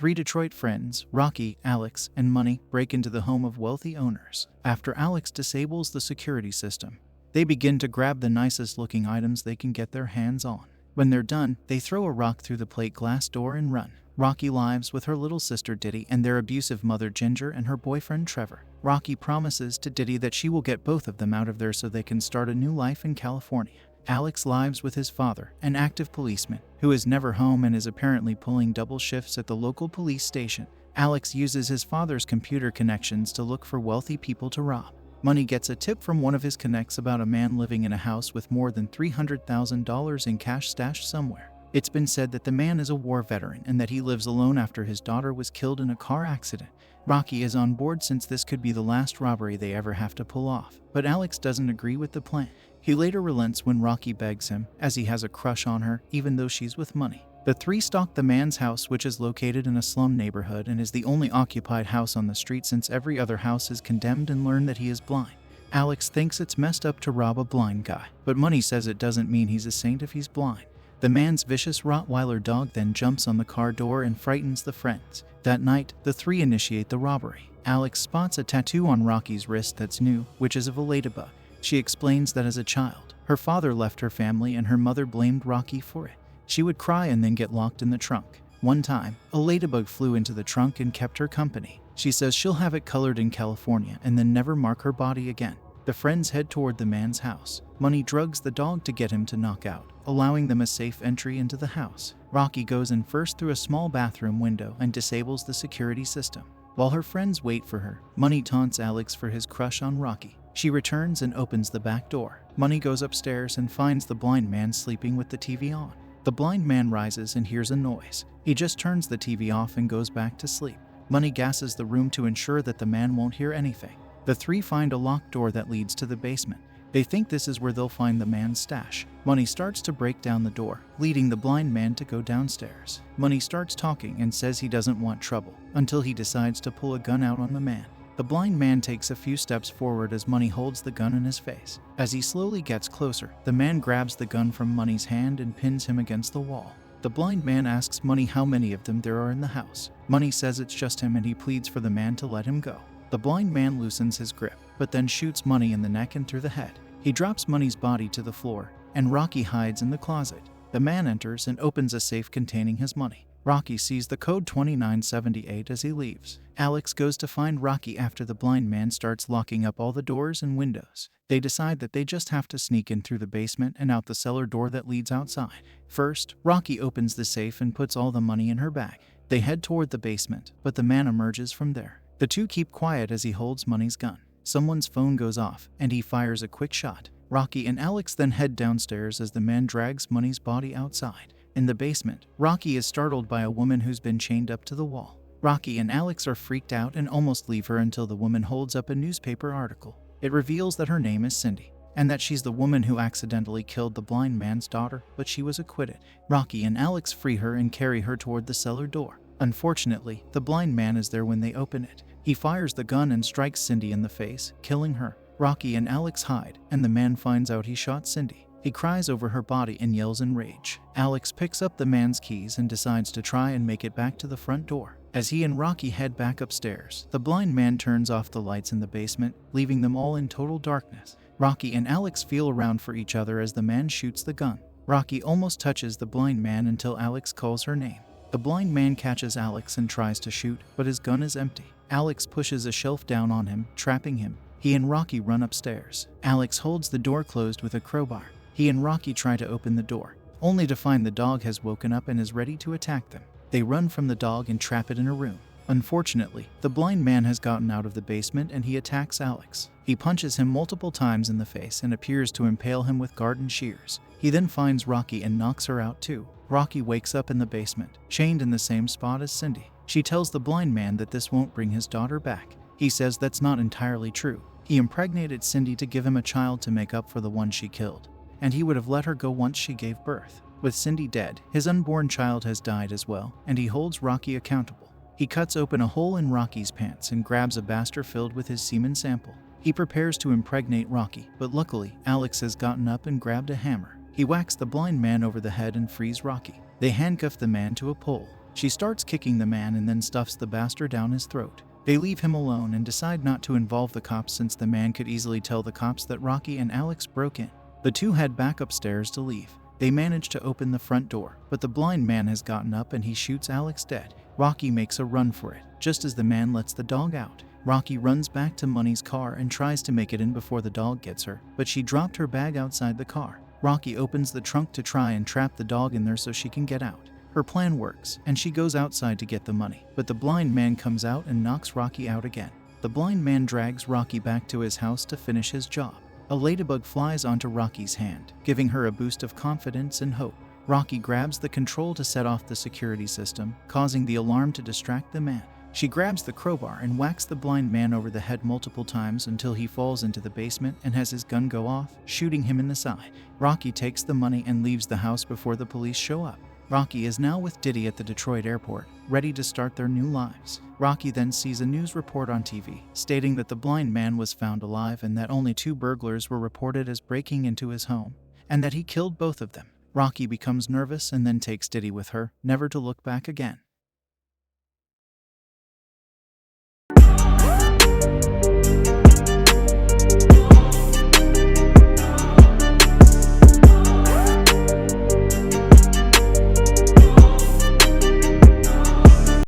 Three Detroit friends, Rocky, Alex, and Money, break into the home of wealthy owners. After Alex disables the security system, they begin to grab the nicest looking items they can get their hands on. When they're done, they throw a rock through the plate glass door and run. Rocky lives with her little sister Diddy and their abusive mother Ginger and her boyfriend Trevor. Rocky promises to Diddy that she will get both of them out of there so they can start a new life in California. Alex lives with his father, an active policeman, who is never home and is apparently pulling double shifts at the local police station. Alex uses his father's computer connections to look for wealthy people to rob. Money gets a tip from one of his connects about a man living in a house with more than $300,000 in cash stashed somewhere. It's been said that the man is a war veteran and that he lives alone after his daughter was killed in a car accident. Rocky is on board since this could be the last robbery they ever have to pull off, but Alex doesn't agree with the plan. He later relents when Rocky begs him, as he has a crush on her even though she's with Money. The three stalk the man's house, which is located in a slum neighborhood and is the only occupied house on the street since every other house is condemned, and learn that he is blind. Alex thinks it's messed up to rob a blind guy, but Money says it doesn't mean he's a saint if he's blind. The man's vicious Rottweiler dog then jumps on the car door and frightens the friends. That night, the three initiate the robbery. Alex spots a tattoo on Rocky's wrist that's new, which is of a ladybug. She explains that as a child, her father left her family and her mother blamed Rocky for it. She would cry and then get locked in the trunk. One time, a ladybug flew into the trunk and kept her company. She says she'll have it colored in California and then never mark her body again. The friends head toward the man's house. Money drugs the dog to get him to knock out, allowing them a safe entry into the house. Rocky goes in first through a small bathroom window and disables the security system. While her friends wait for her, Money taunts Alex for his crush on Rocky. She returns and opens the back door. Money goes upstairs and finds the blind man sleeping with the TV on. The blind man rises and hears a noise. He just turns the TV off and goes back to sleep. Money gasses the room to ensure that the man won't hear anything. The three find a locked door that leads to the basement. They think this is where they'll find the man's stash. Money starts to break down the door, leading the blind man to go downstairs. Money starts talking and says he doesn't want trouble, until he decides to pull a gun out on the man. The blind man takes a few steps forward as Money holds the gun in his face. As he slowly gets closer, the man grabs the gun from Money's hand and pins him against the wall. The blind man asks Money how many of them there are in the house. Money says it's just him and he pleads for the man to let him go. The blind man loosens his grip, but then shoots Money in the neck and through the head. He drops Money's body to the floor, and Rocky hides in the closet. The man enters and opens a safe containing his money. Rocky sees the code 2978 as he leaves. Alex goes to find Rocky after the blind man starts locking up all the doors and windows. They decide that they just have to sneak in through the basement and out the cellar door that leads outside. First, Rocky opens the safe and puts all the money in her bag. They head toward the basement, but the man emerges from there. The two keep quiet as he holds Money's gun. Someone's phone goes off, and he fires a quick shot. Rocky and Alex then head downstairs as the man drags Money's body outside. In the basement, Rocky is startled by a woman who's been chained up to the wall. Rocky and Alex are freaked out and almost leave her until the woman holds up a newspaper article. It reveals that her name is Cindy, and that she's the woman who accidentally killed the blind man's daughter, but she was acquitted. Rocky and Alex free her and carry her toward the cellar door. Unfortunately, the blind man is there when they open it. He fires the gun and strikes Cindy in the face, killing her. Rocky and Alex hide, and the man finds out he shot Cindy. He cries over her body and yells in rage. Alex picks up the man's keys and decides to try and make it back to the front door. As he and Rocky head back upstairs, the blind man turns off the lights in the basement, leaving them all in total darkness. Rocky and Alex feel around for each other as the man shoots the gun. Rocky almost touches the blind man until Alex calls her name. The blind man catches Alex and tries to shoot, but his gun is empty. Alex pushes a shelf down on him, trapping him. He and Rocky run upstairs. Alex holds the door closed with a crowbar. He and Rocky try to open the door, only to find the dog has woken up and is ready to attack them. They run from the dog and trap it in a room. Unfortunately, the blind man has gotten out of the basement and he attacks Alex. He punches him multiple times in the face and appears to impale him with garden shears. He then finds Rocky and knocks her out too. Rocky wakes up in the basement, chained in the same spot as Cindy. She tells the blind man that this won't bring his daughter back. He says that's not entirely true. He impregnated Cindy to give him a child to make up for the one she killed, and he would have let her go once she gave birth. With Cindy dead, his unborn child has died as well, and he holds Rocky accountable. He cuts open a hole in Rocky's pants and grabs a baster filled with his semen sample. He prepares to impregnate Rocky, but luckily, Alex has gotten up and grabbed a hammer. He whacks the blind man over the head and frees Rocky. They handcuff the man to a pole. She starts kicking the man and then stuffs the bastard down his throat. They leave him alone and decide not to involve the cops since the man could easily tell the cops that Rocky and Alex broke in. The two head back upstairs to leave. They manage to open the front door, but the blind man has gotten up and he shoots Alex dead. Rocky makes a run for it, just as the man lets the dog out. Rocky runs back to Money's car and tries to make it in before the dog gets her, but she dropped her bag outside the car. Rocky opens the trunk to try and trap the dog in there so she can get out. Her plan works, and she goes outside to get the money, but the blind man comes out and knocks Rocky out again. The blind man drags Rocky back to his house to finish his job. A ladybug flies onto Rocky's hand, giving her a boost of confidence and hope. Rocky grabs the control to set off the security system, causing the alarm to distract the man. She grabs the crowbar and whacks the blind man over the head multiple times until he falls into the basement and has his gun go off, shooting him in the side. Rocky takes the money and leaves the house before the police show up. Rocky is now with Diddy at the Detroit airport, ready to start their new lives. Rocky then sees a news report on TV, stating that the blind man was found alive and that only 2 burglars were reported as breaking into his home, and that he killed both of them. Rocky becomes nervous and then takes Diddy with her, never to look back again.